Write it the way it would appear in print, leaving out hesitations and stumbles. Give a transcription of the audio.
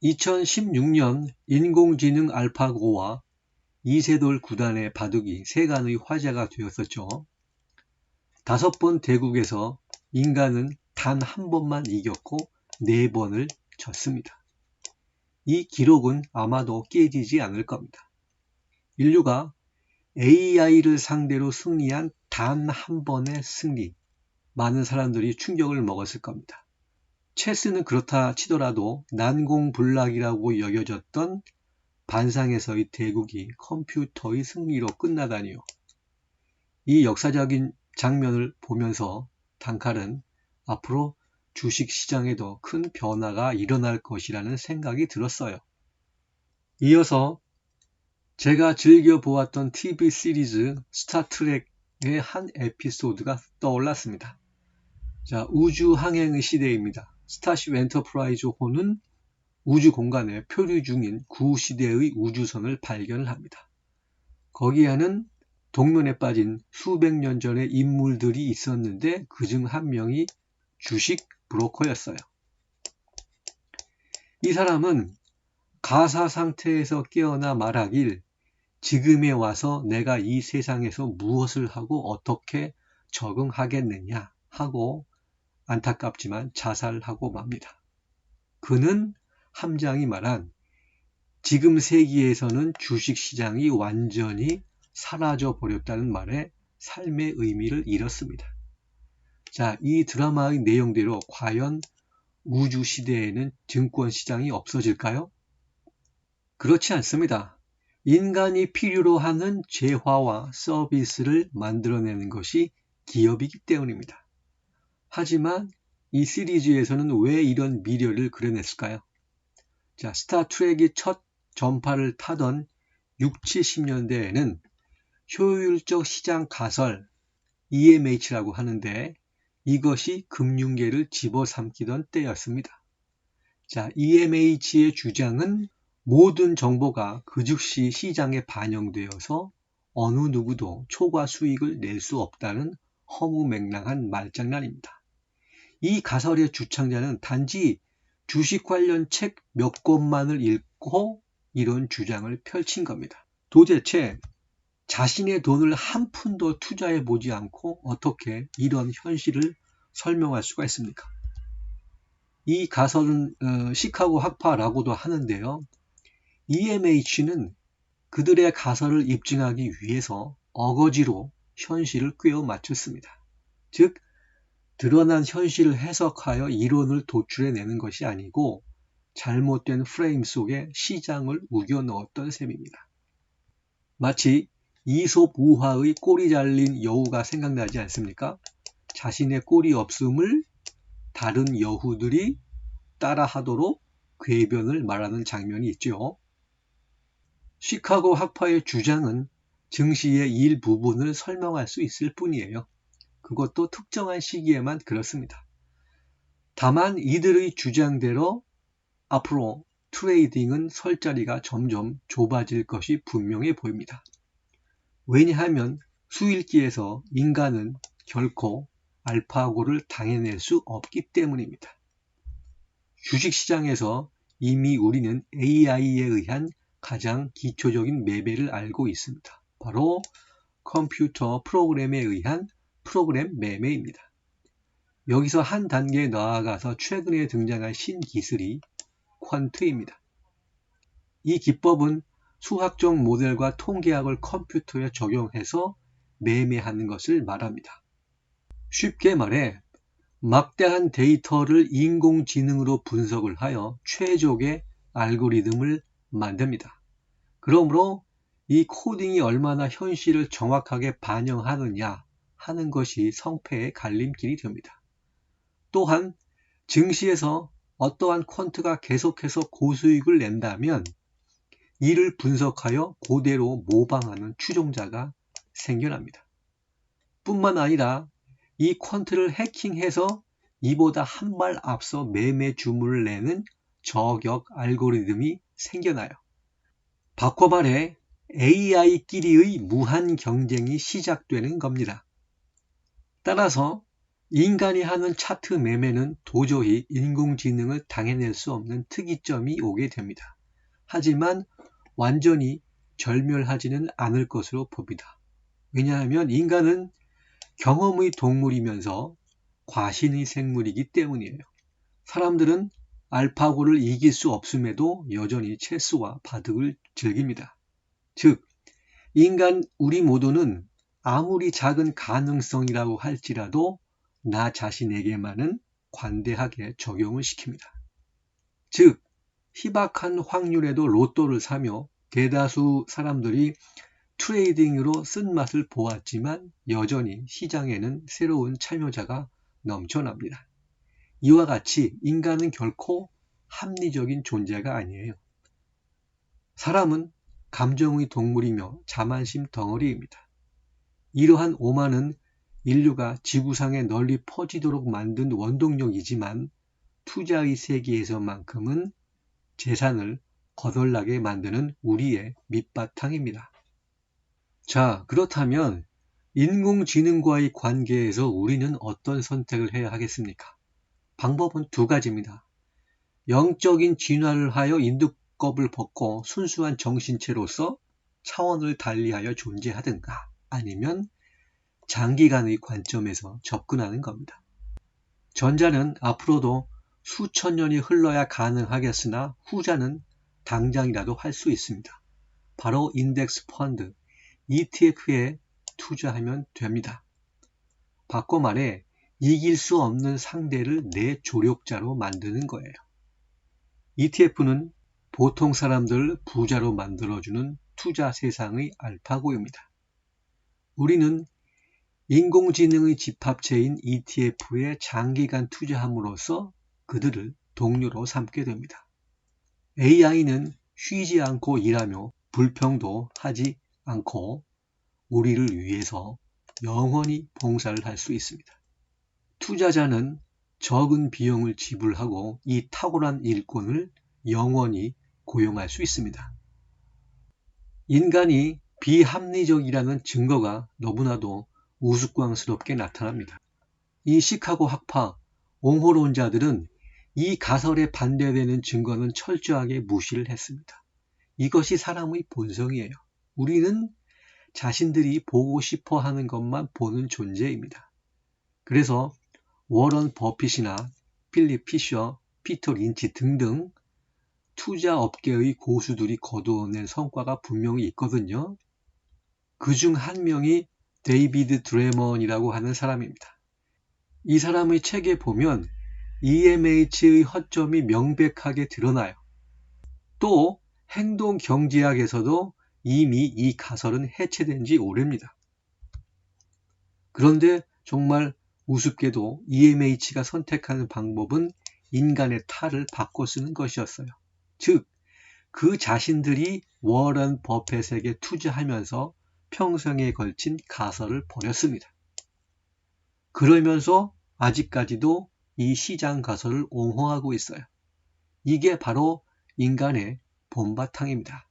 2016년 인공지능 알파고와 이세돌 구단의 바둑이 세간의 화제가 되었었죠. 5번 대국에서 인간은 단 한 번만 이겼고 4번을 졌습니다. 이 기록은 아마도 깨지지 않을 겁니다. 인류가 AI를 상대로 승리한 단 한 번의 승리, 많은 사람들이 충격을 먹었을 겁니다. 체스는 그렇다 치더라도 난공불락이라고 여겨졌던 반상에서의 대국이 컴퓨터의 승리로 끝나다니요. 이 역사적인 장면을 보면서 단칼은 앞으로 주식시장에도 큰 변화가 일어날 것이라는 생각이 들었어요. 이어서 제가 즐겨보았던 TV 시리즈 스타트rek의 한 에피소드가 떠올랐습니다. 자, 우주항행의 시대입니다. 스타쉽 엔터프라이즈호는 우주 공간에 표류 중인 구시대의 우주선을 발견을 합니다. 거기에는 동면에 빠진 수백 년 전의 인물들이 있었는데 그중 한 명이 주식 브로커였어요. 이 사람은 가사 상태에서 깨어나 말하길 지금에 와서 내가 이 세상에서 무엇을 하고 어떻게 적응하겠느냐 하고 안타깝지만 자살하고 맙니다. 그는 함장이 말한 지금 세기에서는 주식시장이 완전히 사라져 버렸다는 말에 삶의 의미를 잃었습니다. 자, 이 드라마의 내용대로 과연 우주시대에는 증권시장이 없어질까요? 그렇지 않습니다. 인간이 필요로 하는 재화와 서비스를 만들어내는 것이 기업이기 때문입니다. 하지만 이 시리즈에서는 왜 이런 미래를 그려냈을까요? 자, 스타트rek이 첫 전파를 타던 60, 70년대에는 효율적 시장 가설, EMH라고 하는데 이것이 금융계를 집어삼키던 때였습니다. 자, EMH의 주장은 모든 정보가 그 즉시 시장에 반영되어서 어느 누구도 초과 수익을 낼 수 없다는 허무맹랑한 말장난입니다. 이 가설의 주창자는 단지 주식 관련 책 몇 권만을 읽고 이런 주장을 펼친 겁니다. 도대체 자신의 돈을 한 푼도 투자해 보지 않고 어떻게 이런 현실을 설명할 수가 있습니까? 이 가설은 시카고 학파라고도 하는데요. EMH는 그들의 가설을 입증하기 위해서 어거지로 현실을 꿰어 맞췄습니다. 즉, 드러난 현실을 해석하여 이론을 도출해내는 것이 아니고 잘못된 프레임 속에 시장을 우겨 넣었던 셈입니다. 마치 이솝 우화의 꼬리 잘린 여우가 생각나지 않습니까? 자신의 꼬리 없음을 다른 여우들이 따라하도록 궤변을 말하는 장면이 있죠. 시카고 학파의 주장은 증시의 일부분을 설명할 수 있을 뿐이에요. 그것도 특정한 시기에만 그렇습니다. 다만 이들의 주장대로 앞으로 트레이딩은 설 자리가 점점 좁아질 것이 분명해 보입니다. 왜냐하면 수일기에서 인간은 결코 알파고를 당해낼 수 없기 때문입니다. 주식시장에서 이미 우리는 AI에 의한 가장 기초적인 매매를 알고 있습니다. 바로 컴퓨터 프로그램에 의한 프로그램 매매입니다. 여기서 한 단계 나아가서 최근에 등장한 신기술이 퀀트입니다. 이 기법은 수학적 모델과 통계학을 컴퓨터에 적용해서 매매하는 것을 말합니다. 쉽게 말해 막대한 데이터를 인공지능으로 분석을 하여 최적의 알고리즘을 만듭니다. 그러므로 이 코딩이 얼마나 현실을 정확하게 반영하느냐 하는 것이 성패의 갈림길이 됩니다. 또한 증시에서 어떠한 퀀트가 계속해서 고수익을 낸다면 이를 분석하여 그대로 모방하는 추종자가 생겨납니다. 뿐만 아니라 이 퀀트를 해킹해서 이보다 한 발 앞서 매매 주문을 내는 저격 알고리즘이 생겨나요. 바꿔 말해 AI끼리의 무한 경쟁이 시작되는 겁니다. 따라서 인간이 하는 차트 매매는 도저히 인공지능을 당해낼 수 없는 특이점이 오게 됩니다. 하지만 완전히 절멸하지는 않을 것으로 봅니다. 왜냐하면 인간은 경험의 동물이면서 과신의 생물이기 때문이에요. 사람들은 알파고를 이길 수 없음에도 여전히 체스와 바둑을 즐깁니다. 즉, 인간 우리 모두는 아무리 작은 가능성이라고 할지라도 나 자신에게만은 관대하게 적용을 시킵니다. 즉, 희박한 확률에도 로또를 사며 대다수 사람들이 트레이딩으로 쓴맛을 보았지만 여전히 시장에는 새로운 참여자가 넘쳐납니다. 이와 같이 인간은 결코 합리적인 존재가 아니에요. 사람은 감정의 동물이며 자만심 덩어리입니다. 이러한 오만은 인류가 지구상에 널리 퍼지도록 만든 원동력이지만 투자의 세계에서만큼은 재산을 거덜나게 만드는 우리의 밑바탕입니다. 자, 그렇다면 인공지능과의 관계에서 우리는 어떤 선택을 해야 하겠습니까? 방법은 두 가지입니다. 영적인 진화를 하여 인두껍을 벗고 순수한 정신체로서 차원을 달리하여 존재하든가 아니면 장기간의 관점에서 접근하는 겁니다. 전자는 앞으로도 수천 년이 흘러야 가능하겠으나 후자는 당장이라도 할 수 있습니다. 바로 인덱스 펀드, ETF에 투자하면 됩니다. 바꿔 말해 이길 수 없는 상대를 내 조력자로 만드는 거예요. ETF는 보통 사람들을 부자로 만들어주는 투자 세상의 알파고입니다. 우리는 인공지능의 집합체인 ETF에 장기간 투자함으로써 그들을 동료로 삼게 됩니다. AI는 쉬지 않고 일하며 불평도 하지 않고 우리를 위해서 영원히 봉사를 할 수 있습니다. 투자자는 적은 비용을 지불하고 이 탁월한 일꾼을 영원히 고용할 수 있습니다. 인간이 비합리적이라는 증거가 너무나도 우스꽝스럽게 나타납니다. 이 시카고 학파 옹호론자들은 이 가설에 반대되는 증거는 철저하게 무시를 했습니다. 이것이 사람의 본성이에요. 우리는 자신들이 보고 싶어 하는 것만 보는 존재입니다. 그래서 워런 버핏이나 필립 피셔, 피터 린치 등등 투자 업계의 고수들이 거두어낸 성과가 분명히 있거든요. 그중 한 명이 데이비드 드레먼이라고 하는 사람입니다. 이 사람의 책에 보면 EMH의 허점이 명백하게 드러나요. 또 행동경제학에서도 이미 이 가설은 해체된 지 오래입니다. 그런데 정말 우습게도 EMH가 선택하는 방법은 인간의 탈을 바꿔 쓰는 것이었어요. 즉, 그 자신들이 워런 버핏에게 투자하면서 평생에 걸친 가설을 버렸습니다. 그러면서 아직까지도 이 시장 가설을 옹호하고 있어요. 이게 바로 인간의 본바탕입니다.